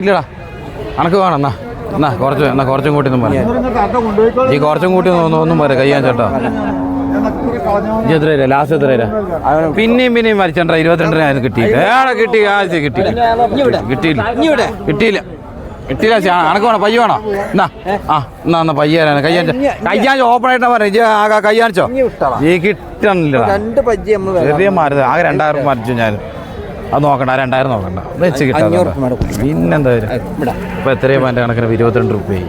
ഇല്ലടാ അനക്ക് വേണം എന്നാ കുറച്ചും കൂട്ടി ഒന്നും പറയാം ഈ കുറച്ചും കൂട്ടി ഒന്നും പറയാം കയ്യാൻ ചേട്ടാ എത്രയില്ല ലാസ്റ്റ് എത്രയില്ല പിന്നെയും മരിച്ചണ്ട 22,000 കിട്ടിയില്ല അനക്ക് വേണം പയ്യ വേണോ എന്നാ പയ്യാനാണ് കയ്യാൻ ഓപ്പൺ ആയിട്ടാ പറയാം കയ്യാണിച്ചോ ഈ കിട്ടണില്ല ചെറിയ മാരുത് ആകെ 2,000 മരിച്ചു ഞാൻ അത് നോക്കണ്ട 2,000 നോക്കണ്ട വെച്ച് കിട്ടാ പിന്നെന്താ ഇപ്പൊ എത്രയും എൻ്റെ കണക്കിന് 22 രൂപയായി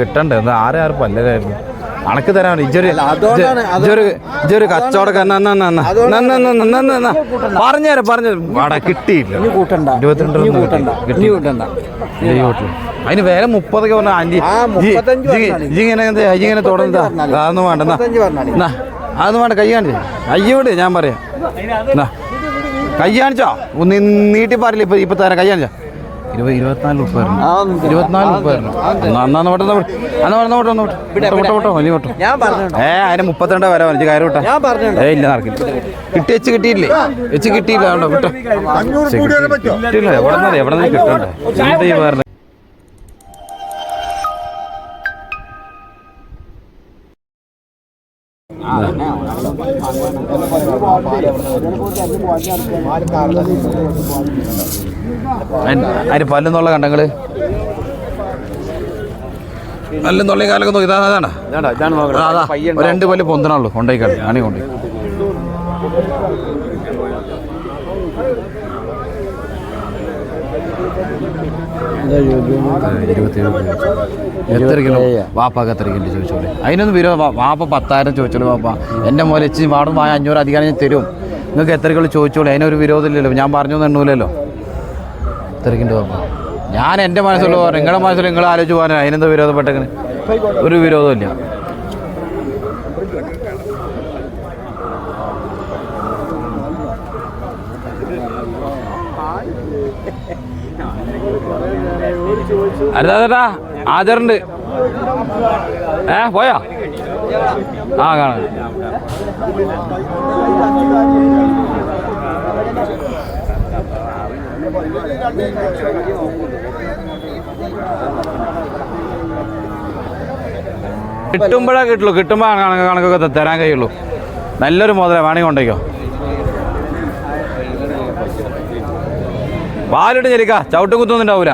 കിട്ടണ്ടേ എന്താ ആരും പല്ലരായിരുന്നു അണക്ക് തരാൻ ഇജൊരു കച്ചവടം പറഞ്ഞു വാടാ കിട്ടിയില്ല 22 അതിന് വേറെ 30 പറഞ്ഞ ഇങ്ങനെ തുടർന്നതാ അതൊന്നും വേണ്ട അതൊന്നും വേണ്ട കയ്യാണ്ടി അയ്യോട് ഞാൻ പറയാം കയ്യാണിച്ചോ നീട്ടി പാടില്ല ഇപ്പൊ തരാം കയ്യാണിച്ചോ 24 രൂപ അതിന് 32 വരെ വലിയ കാര്യം വിട്ടാ ഇല്ല നടക്കില്ല കിട്ടിയില്ലേ കിട്ടിയില്ല വിട്ടോ കിട്ടില്ല എവിടെ നിന്ന് കിട്ടണ്ടേ ഈ പറഞ്ഞ അതിന് പല്ലെന്നുള്ള കണ്ടങ്ങള് പല്ലെന്നുള്ള കാലൊക്കെ നോക്കി അതാണ് 2 പല്ല് പൊന്തണുള്ളൂ കൊണ്ടേക്കാളി ആണി കൊണ്ടേ എത്ര കിലോ വാപ്പാക്ക് എത്ര കിലോ ചോദിച്ചോളൂ അതിനൊന്നും വരും വാപ്പ 10,000 ചോദിച്ചോളൂ വാപ്പ എൻ്റെ മോലെ വെച്ച് വാടും 500 അധികം ഞാൻ തരും നിങ്ങൾക്ക് എത്ര കിലോ ചോദിച്ചോളൂ അതിനൊരു വിരോധമില്ലല്ലോ ഞാൻ പറഞ്ഞൊന്നും എണ്ണൂലല്ലോ എത്രക്കിൻ്റെ വാപ്പ ഞാൻ എൻ്റെ മനസ്സിലുള്ള പറഞ്ഞു നിങ്ങളുടെ മനസ്സിൽ നിങ്ങൾ ആലോചിച്ച് പോകാൻ അതിനെന്താ വിരോധപ്പെട്ടെങ്ങനെ ഒരു വിരോധമില്ല അരുതാ ആദറുണ്ട് പോയാ കാണാം കിട്ടുമ്പോഴേ കിട്ടുള്ളൂ കിട്ടുമ്പോൾ കണക്കൊക്കെ തരാൻ കഴിയുള്ളൂ നല്ലൊരു മുതലേ വേണമെങ്കിൽ കൊണ്ടേക്കോ പാലിട്ട് ചെലിക്ക ചവിട്ടും കുത്തൊന്നും ഉണ്ടാവൂല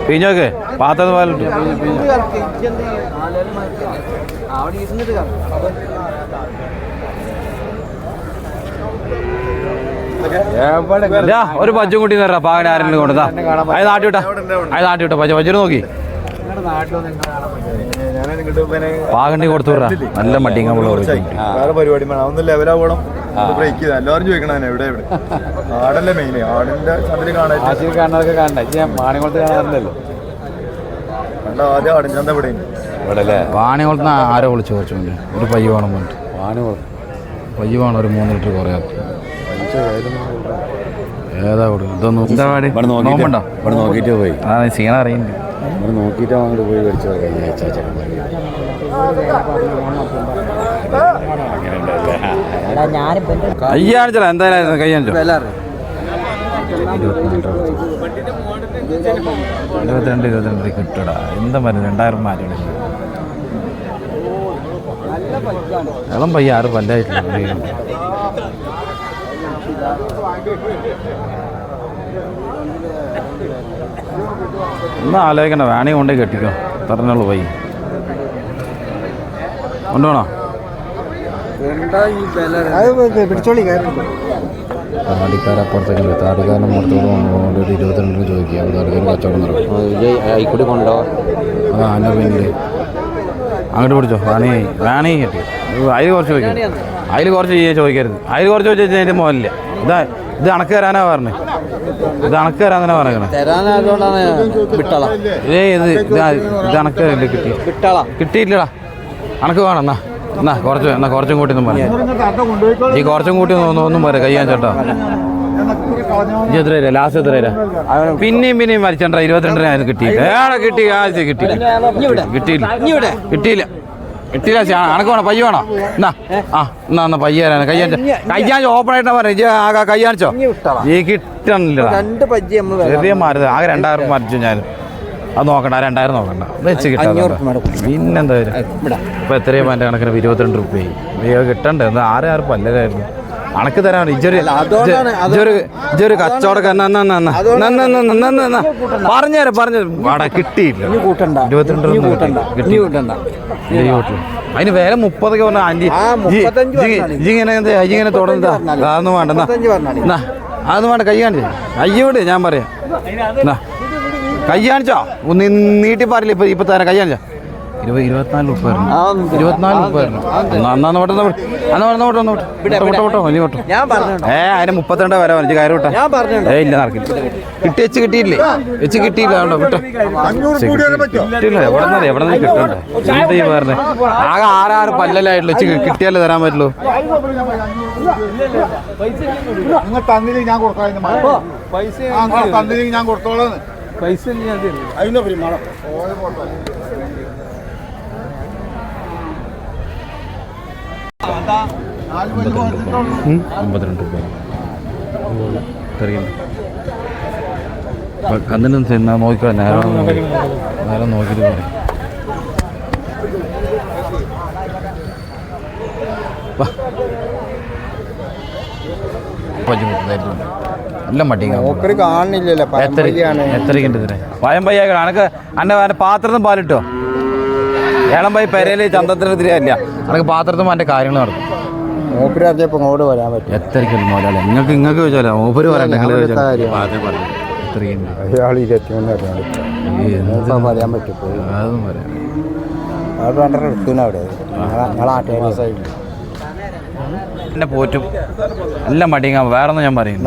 പിഞ്ഞോക്ക് പാത്രം പാലിട്ടു ഒരു പച്ചും കുട്ടി തരാ പാകന ആരെങ്കിലും കൊണ്ടുതാ അത് നാട്ടിവിട്ടാ പച്ചൂര് നോക്കി പാകണ്ടി കൊടുത്തു വിടാ നല്ല മടിങ്ങ വേറെ പരിപാടി ഒന്ന് ലെവലാവണം ബ്രേക്ക് ചെയ്താൽ എല്ലാവരും ചോദിക്കണം എവിടെ ആടല്ലേ മെയിൻ ആടിന്റെ ചന്തയിൽ കാണാനൊക്കെ കാണണ്ട മാണികുളത്ത് കാണാറില്ലല്ലോ ആദ്യം ആടിൻ ചന്ത ഇവിടെ ഇവിടെ വാണികുളത്ത് ആരോ വിളിച്ചു ചോദിച്ചോണ്ട് ഒരു പയ്യ വേണം പറഞ്ഞിട്ട് പയ്യ വേണം ഒരു 3 ലിറ്റർ കുറയാ ഏതാ കൊടുക്കും ഇതൊന്നും എന്താ പാടി നോക്കണ്ടോ ഇവിടെ നോക്കിയിട്ട് പോയി സീന അറിയുന്നുണ്ട് ഇവിടെ നോക്കിയിട്ട് അങ്ങോട്ട് പോയി മേടിച്ചു കയ്യാണിച്ചോ എന്തായാലും കയ്യാണിച്ചോ 22 കിട്ടടാ എന്താ പറയുക 2,000 മാറ്റം ഇളം പയ്യ 6 പല്ലായിട്ടില്ല ഒന്നും ആലോചിക്കണ്ട വേണമെങ്കിൽ കൊണ്ടേ കെട്ടിക്കോ പറഞ്ഞോളൂ പയ്യ കൊണ്ടുപോണോ താടിക്കാരപ്പുറത്തേക്ക് താടിക്കാരൻ പുറത്തോട് കൊണ്ടുപോകുമ്പോൾ ഒരു 22 ചോദിക്കുക താടിക്കാരൻ കച്ചവടം നടക്കും കൊണ്ടോ ആന പിന്നെ അങ്ങോട്ട് പിടിച്ചോ വേണേ കെട്ടി അതിൽ കുറച്ച് ചോദിക്കും അതിൽ കുറച്ച് ചോദിക്കരുത് അതിൽ കുറച്ച് ചോദിച്ചാൽ എൻ്റെ മോനില്ല ഇത് അണക്ക് തരാനാ പറഞ്ഞത് ഇത് അണക്ക് തരാന്നാ പറയണേ ഇത് അണക്ക് കിട്ടിയില്ലടാ അണക്ക് വേണം കുറച്ചും കൂട്ടി ഒന്നും പറയാം ഈ കുറച്ചും കൂട്ടി ഒന്നും പറയാം കയ്യാൻ ചേട്ടാ എത്ര തരാ ലാസ്റ്റ് എത്ര തരാ പിന്നെയും വലിച്ചണ്ട 22,000 കിട്ടിയില്ല കിട്ടി ആഴ്ച കിട്ടിയില്ല അനക്ക് വേണം പയ്യ വേണോ എന്നാ എന്നാ പയ്യ തരാണ് കയ്യാൻ ഓപ്പൺ ആയിട്ടാ പറഞ്ഞു ആകെ കയ്യാണിച്ചോ ഈ കിട്ടണില്ല ചെറിയ മാറുത് ആകെ 2,000 മറിച്ചു ഞാൻ അത് നോക്കണ്ട 2,000 നോക്കണ്ട വെച്ച് കിട്ടാൻ പിന്നെന്താ ഇപ്പൊ എത്രയും എൻ്റെ കണക്കിന് 22 രൂപയായി കിട്ടണ്ടേ എന്നാ ആരും പല്ലരായിരുന്നു അണക്ക് തരാൻ ഇജൊരു കച്ചവടം പറഞ്ഞുതരാം കിട്ടിയില്ല 22 അതിന് വേറെ 30 പറഞ്ഞ ആന്റി ഇങ്ങനെ തുടർന്നതാ അതൊന്നും വേണ്ട അതൊന്നും വേണ്ട കൈ കാണിച്ചു അയ്യോട് ഞാൻ പറയാം കൈ കാണിച്ചോ നീട്ടി പാറില്ല ഇപ്പൊ തരാം കൈ കാണിച്ചോ 24 രൂപ അതിന് 32 വരെ പറഞ്ഞു കയറി വിട്ടാ ഇല്ല നടക്കില്ല കിട്ടിയില്ലേ വെച്ച് കിട്ടിയില്ല എവിടെ നിന്ന് കിട്ടണ്ടേ എന്താ ഈ പറഞ്ഞത് ആകെ 6 പല്ലലായിട്ടുള്ളൂ വെച്ച് കിട്ടിയാലേ തരാൻ പറ്റുള്ളൂ ഞാൻ കൊടുത്തോളാം പൈസ കന്നിനും നോക്കിക്കോ നേരം നോക്കിയിട്ട് പറയും എല്ലാം മട്ടിങ്ങ കാണില്ലല്ലോ എത്രയ്ക്കുണ്ട് ഇതിന് വയം പയ്യ അനക്ക് എൻ്റെ പാത്രത്തും പാലിട്ടോ ഏളം പൈ പെരയില് ചന്തത്തിന് തിരിയല്ല അനക്ക് പാത്രത്തും എൻ്റെ കാര്യങ്ങൾ നടക്കും മൂപ്പര് അറിഞ്ഞപ്പോ ഇങ്ങോട്ട് വരാൻ പറ്റും എത്രയ്ക്കും മോലാലെ നിങ്ങൾക്ക് ചോദിച്ചാലോ മൂപ്പര് പറയാൻ നിങ്ങൾ പറയാൻ പറ്റും അതും പറയാം അവിടെ എന്നെ പോറ്റും എല്ലാം മടിങ്ങ വേറൊന്നും ഞാൻ പറയും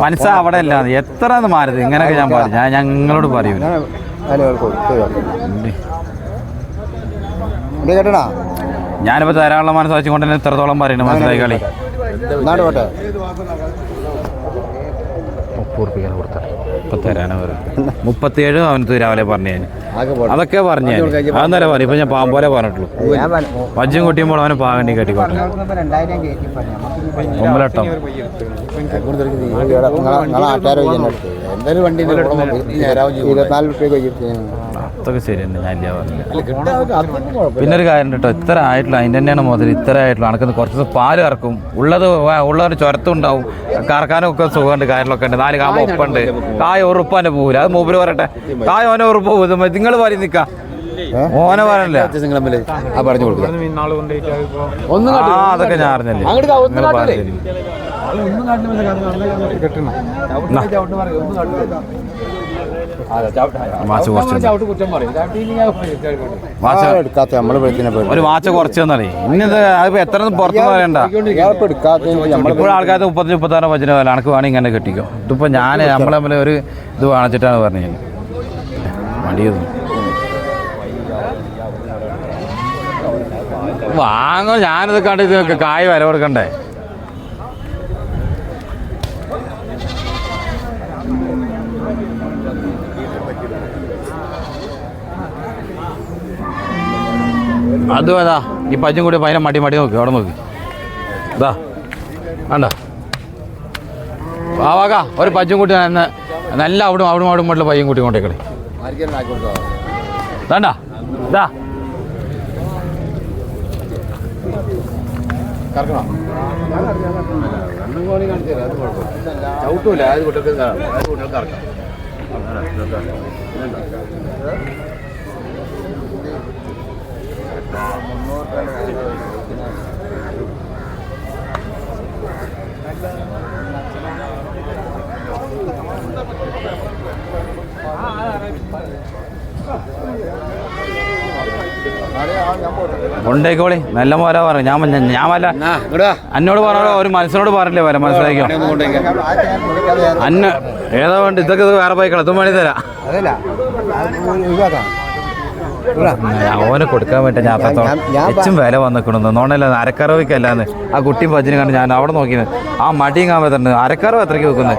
മനസ്സാ അവിടെ അല്ല എത്ര മാറരുത് ഇങ്ങനെയൊക്കെ ഞാൻ പറയും ഞാൻ ഞങ്ങളോട് പറയൂല കേട്ടടാ ഞാനിപ്പോ ധാരാളം മനസ്സ് വെച്ചുകൊണ്ട് തന്നെ എത്രത്തോളം പറയുന്നു മനസ്സിലായി കളി 30 കൊടുത്താൽ ഇപ്പൊ തരാനോ 37 അവനത്ത് രാവിലെ പറഞ്ഞു ഞാൻ അതൊക്കെ പറഞ്ഞു ഞാൻ അതെന്നേരം പറയും ഇപ്പൊ ഞാൻ പാമ്പോലെ പറഞ്ഞിട്ടുള്ളൂ വജ്ജും കുട്ടിയുമ്പോൾ അവനെ പാകണ്ടി കെട്ടിക്കോട്ടെ 9 അതൊക്കെ ശരി തന്നെ ഞാൻ ഇല്ല പറഞ്ഞില്ല പിന്നെ ഒരു കാര്യം കേട്ടോ ഇത്ര ആയിട്ടുള്ള അതിൻ്റെ തന്നെയാണ് മുതൽ ഇത്ര ആയിട്ടുള്ള അനക്ക് കുറച്ച് പാല് കറക്കും ഉള്ളൊരു ചുരത്തും ഉണ്ടാവും കറക്കാനും ഒക്കെ സുഖമുണ്ട് കാര്യങ്ങളൊക്കെ ഉണ്ട് 4 കാമ്പ് ഒപ്പുണ്ട് കായ ഉറുപ്പാൻ്റെ പോകില്ല അത് മൂപ്പര് പറയട്ടെ കായ ഓനെ ഉറുപ്പ് പോകും നിങ്ങൾ പറയും നിൽക്കാം ഓനെ പറയല്ലേ പറഞ്ഞു കൊടുക്കുക അതൊക്കെ ഞാൻ അറിഞ്ഞല്ലേ ഒരു വാച്ച കുറച്ച് തന്നറിയ ഇന്നത് അതിപ്പോ എത്ര പുറത്തൊന്നും പറയണ്ട ഇപ്പോഴും ആൾക്കാർക്ക് 35-36 വചന പോലെ അനക്ക് വേണമെങ്കിൽ ഇങ്ങനെ കെട്ടിക്കോ ഇതിപ്പോ ഞാൻ നമ്മളെ ഒരു ഇത് വാങ്ങിച്ചിട്ടാണ് പറഞ്ഞത് മടിയത് വാങ്ങോ ഞാനിത് കണ്ട് ഇത് കായ് വില കൊടുക്കണ്ടേ അതും അതാ ഈ പജ്ജും കൂടി പതിനെ മടി നോക്കി അവിടെ നോക്കി ഇതാ വേണ്ട ആവാക ഒരു പജ്ജും കൂട്ടി നല്ല അവിടെ മുകളിൽ പയ്യും കൂട്ടി കൊണ്ടേക്കളെ വേണ്ട ഇതാ ചവിട്ടൂല അത് കുട്ടികൾക്ക് കറക്കാം കൊണ്ടേക്കോളി നല്ല പോലെ പറഞ്ഞു ഞാൻ വല്ല എന്നോട് പറഞ്ഞോ ഒരു മനസ്സിനോട് പറഞ്ഞില്ലേ വല്ല മനസ്സിലാക്കിയോ അന്ന ഏതാ വേണ്ട ഇതൊക്കെ വേറെ പോയി കളത്തും വേണ്ടി തരാം ഓനെ കൊടുക്കാൻ വേണ്ടി ഞാൻ ഏറ്റവും വില വന്നിക്കണമെന്ന് നോണല്ല അരക്കറവയ്ക്കല്ലാന്ന് ആ കുട്ടിയും പജിനെ കണ്ട് ഞാൻ അവിടെ നോക്കിയത് ആ മടിയും കാണാൻ തന്നെ അരക്കറവ് എത്രയ്ക്ക് വെക്കുന്നത്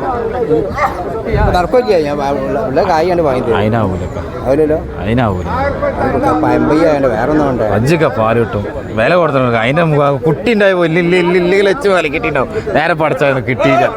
അതിനാവൂല അഞ്ചൊക്കെ പാല് കിട്ടും വില കൊടുത്തിട്ടുണ്ട് അതിന്റെ കുട്ടി ഉണ്ടായി ഇല്ലെങ്കിൽ വെച്ച് വില കിട്ടിയിട്ടുണ്ടാവും നേരെ പഠിച്ചായിരുന്നു കിട്ടിയില്ല